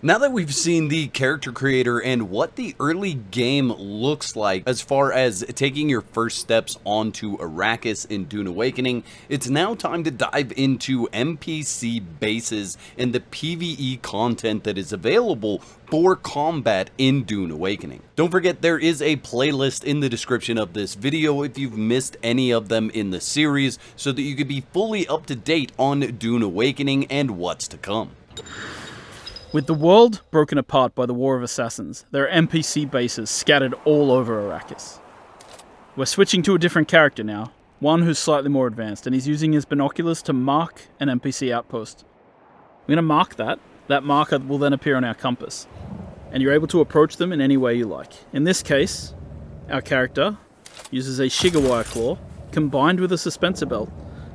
Now that we've seen the character creator and what the early game looks like as far as taking your first steps onto Arrakis in Dune Awakening, it's now time to dive into NPC bases and the PVE content that is available for combat in Dune Awakening. Don't forget there is a playlist in the description of this video if you've missed any of them in the series so that you can be fully up to date on Dune Awakening and what's to come. With the world broken apart by the War of Assassins, there are NPC bases scattered all over Arrakis. We're switching to a different character now, one who's slightly more advanced, and he's using his binoculars to mark an NPC outpost. We're going to mark that. That marker will then appear on our compass, and you're able to approach them in any way you like. In this case, our character uses a Shiga claw combined with a suspensor belt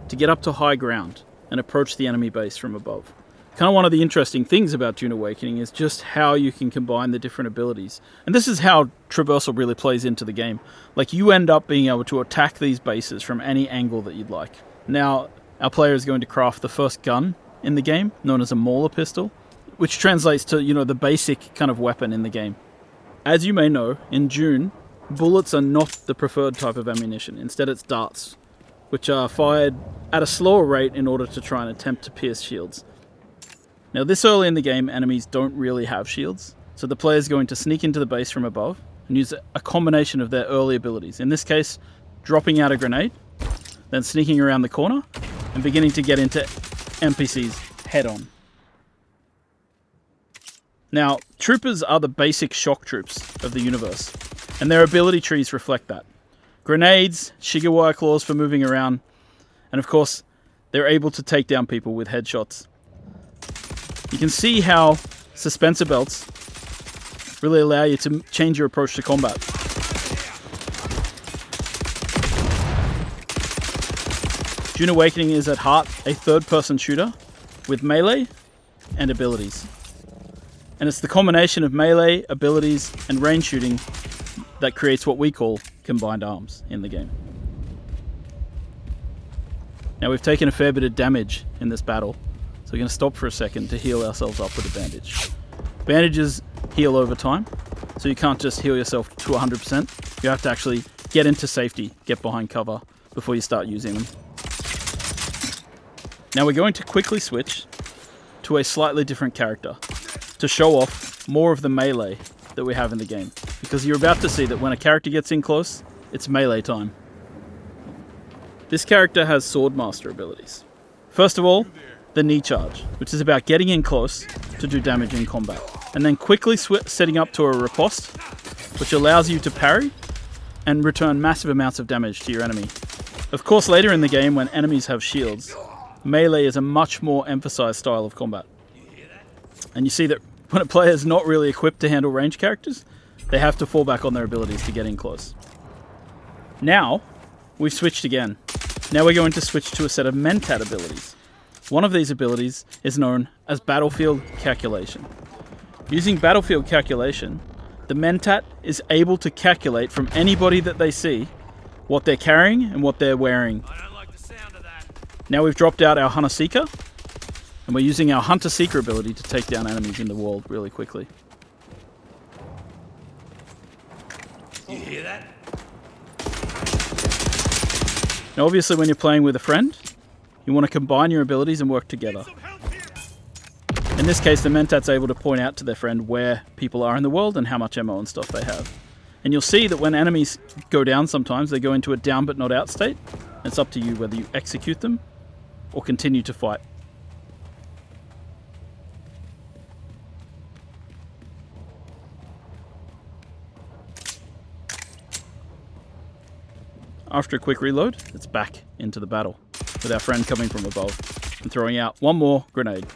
to get up to high ground and approach the enemy base from above. Kind of one of the interesting things about Dune Awakening is just how you can combine the different abilities. And this is how traversal really plays into the game. Like, you end up being able to attack these bases from any angle that you'd like. Now, our player is going to craft the first gun in the game, known as a Mauler pistol, which translates to, the basic kind of weapon in the game. As you may know, in Dune, bullets are not the preferred type of ammunition. Instead, it's darts, which are fired at a slower rate in order to try and attempt to pierce shields. Now, this early in the game, enemies don't really have shields, so the player is going to sneak into the base from above and use a combination of their early abilities. In this case, dropping out a grenade, then sneaking around the corner, and beginning to get into NPCs head-on. Now, troopers are the basic shock troops of the universe, and their ability trees reflect that. Grenades, Shiga claws for moving around, and of course, they're able to take down people with headshots. You can see how suspensor belts really allow you to change your approach to combat. Dune Awakening is at heart a third-person shooter with melee and abilities. And it's the combination of melee, abilities, and range shooting that creates what we call combined arms in the game. Now, we've taken a fair bit of damage in this battle, so we're going to stop for a second to heal ourselves up with a bandage. Bandages heal over time, so you can't just heal yourself to 100%. You have to actually get into safety, get behind cover before you start using them. Now we're going to quickly switch to a slightly different character to show off more of the melee that we have in the game, because you're about to see that when a character gets in close, it's melee time. This character has Swordmaster abilities. First of all, the knee charge, which is about getting in close to do damage in combat, and then quickly setting up to a riposte, which allows you to parry and return massive amounts of damage to your enemy. Of course, later in the game, when enemies have shields, melee is a much more emphasized style of combat. And you see that when a player is not really equipped to handle ranged characters, they have to fall back on their abilities to get in close. Now, we've switched again. Now we're going to switch to a set of Mentat abilities. One of these abilities is known as Battlefield Calculation. Using Battlefield Calculation, the Mentat is able to calculate from anybody that they see what they're carrying and what they're wearing. I don't like the sound of that. Now we've dropped out our Hunter Seeker, and we're using our Hunter Seeker ability to take down enemies in the world really quickly. You hear that? Now obviously when you're playing with a friend, you want to combine your abilities and work together. In this case, the Mentat's able to point out to their friend where people are in the world and how much ammo and stuff they have. And you'll see that when enemies go down sometimes, they go into a down but not out state. It's up to you whether you execute them or continue to fight. After a quick reload, it's back into the battle, with our friend coming from above and throwing out one more grenade.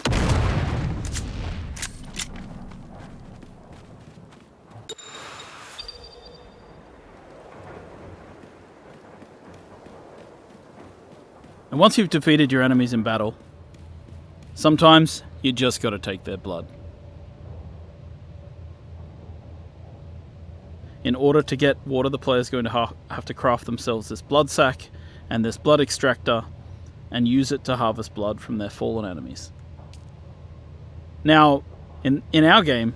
And once you've defeated your enemies in battle, sometimes you just gotta take their blood. In order to get water, the player's going to have to craft themselves this blood sack and this blood extractor and use it to harvest blood from their fallen enemies. Now, In our game,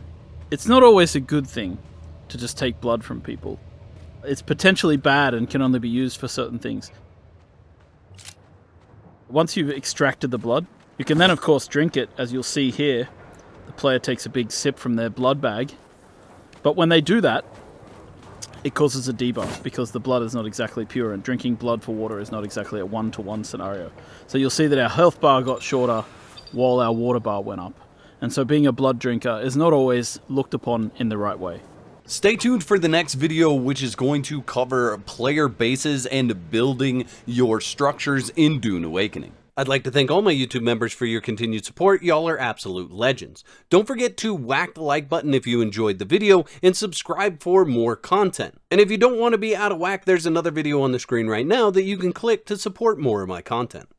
it's not always a good thing to just take blood from people. It's potentially bad and can only be used for certain things. Once you've extracted the blood, you can then of course drink it. As you'll see here, the player takes a big sip from their blood bag. But when they do that, it causes a debuff because the blood is not exactly pure, and drinking blood for water is not exactly a 1-to-1 scenario. So you'll see that our health bar got shorter while our water bar went up. And so being a blood drinker is not always looked upon in the right way. Stay tuned for the next video, which is going to cover player bases and building your structures in Dune Awakening. I'd like to thank all my YouTube members for your continued support. Y'all are absolute legends. Don't forget to whack the like button if you enjoyed the video and subscribe for more content. And if you don't want to be out of whack, there's another video on the screen right now that you can click to support more of my content.